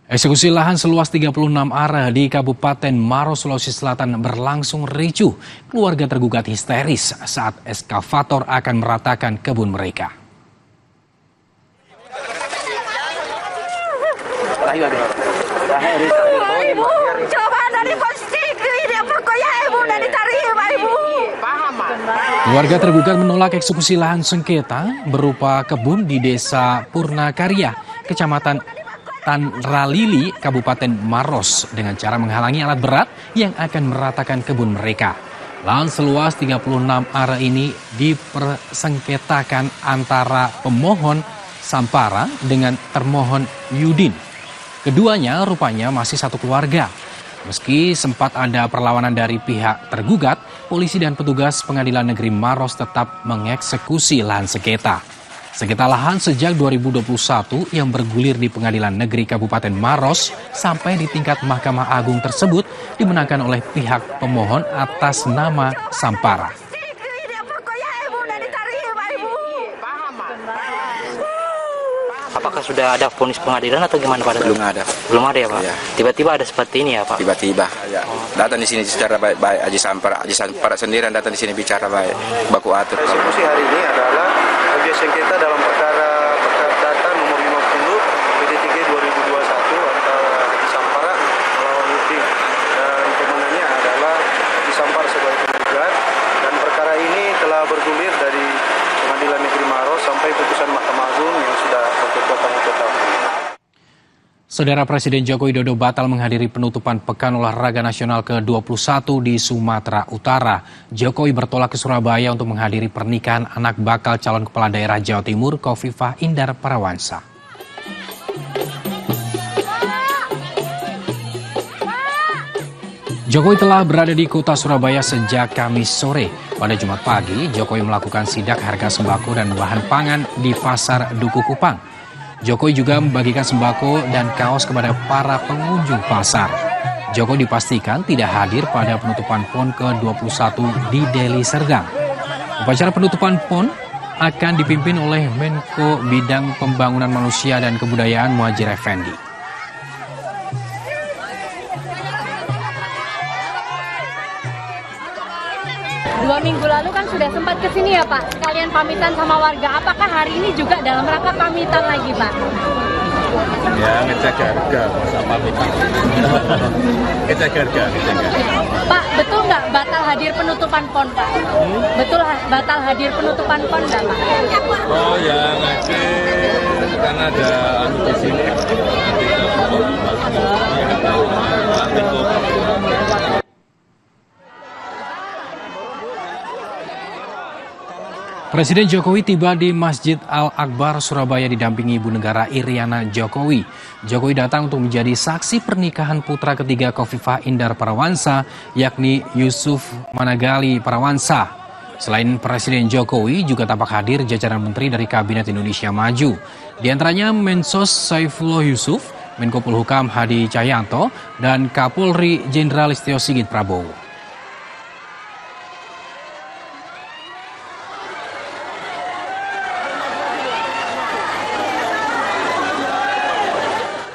Eksekusi lahan seluas 36 arah di Kabupaten Maros, Sulawesi Selatan berlangsung ricuh. Keluarga tergugat histeris saat eskavator akan meratakan kebun mereka. Ibu, coba dari posisi ini pokoknya ibu dari terima ibu. Keluarga tergugat menolak eksekusi lahan sengketa berupa kebun di Desa Purnakarya, Kecamatan Tanralili, Kabupaten Maros dengan cara menghalangi alat berat yang akan meratakan kebun mereka. Lahan seluas 36 arah ini dipersengketakan antara pemohon Sampara dengan termohon Yudin. Keduanya rupanya masih satu keluarga. Meski sempat ada perlawanan dari pihak tergugat, polisi dan petugas Pengadilan Negeri Maros tetap mengeksekusi lahan sengketa. Sengketa lahan sejak 2021 yang bergulir di Pengadilan Negeri Kabupaten Maros sampai di tingkat Mahkamah Agung tersebut dimenangkan oleh pihak pemohon atas nama Sampara. Apakah sudah ada vonis pengadilan atau gimana Pak? Belum ada. Belum ada ya Pak? Ya. Tiba-tiba ada seperti ini ya Pak? Tiba-tiba. Ya. Datang di sini secara baik-baik. Haji Sampara sendiri datang di sini bicara baik. Baku atur. Eksekusi hari ini adalah objek sengketa dalam perkara data nomor 50 PD3 2021 antara Haji Sampara melawan Yudin, dan pemenangnya adalah Haji Sampara sebagai penggugat, dan perkara ini telah bergulir dari Pengadilan Negeri Maros sampai putusan Mahkamah Agung yang sudah berkekuatan tetap. Saudara Presiden Joko Widodo batal menghadiri penutupan Pekan Olahraga Nasional ke-21 di Sumatera Utara. Jokowi bertolak ke Surabaya untuk menghadiri pernikahan anak bakal calon kepala daerah Jawa Timur, Khofifah Indar Parawansa. Jokowi telah berada di kota Surabaya sejak Kamis sore. Pada Jumat pagi, Jokowi melakukan sidak harga sembako dan bahan pangan di Pasar Duku Kupang. Jokowi juga membagikan sembako dan kaos kepada para pengunjung pasar. Jokowi dipastikan tidak hadir pada penutupan PON ke-21 di Deli Serdang. Upacara penutupan PON akan dipimpin oleh Menko Bidang Pembangunan Manusia dan Kebudayaan Muhadjir Effendi. 2 minggu lalu kan sudah sempat kesini ya Pak, sekalian pamitan sama warga. Apakah hari ini juga dalam rangka pamitan lagi Pak? Ya, ngecek harga, masa pamitan. Ngecek harga. Pak, betul nggak batal hadir penutupan PON Pak? Betul batal hadir penutupan PON nggak Pak? Oh ya, ngecek karena ada di sini. Presiden Jokowi tiba di Masjid Al-Akbar, Surabaya didampingi Ibu Negara Iriana Jokowi. Jokowi datang untuk menjadi saksi pernikahan putra ketiga Khofifah Indar Parawansa, yakni Yusuf Managali Parawansa. Selain Presiden Jokowi, juga tampak hadir jajaran menteri dari Kabinet Indonesia Maju. Di antaranya Mensos Saifullah Yusuf, Menko Polhukam Hadi Cahyanto, dan Kapolri Jenderal Listio Sigit Prabowo.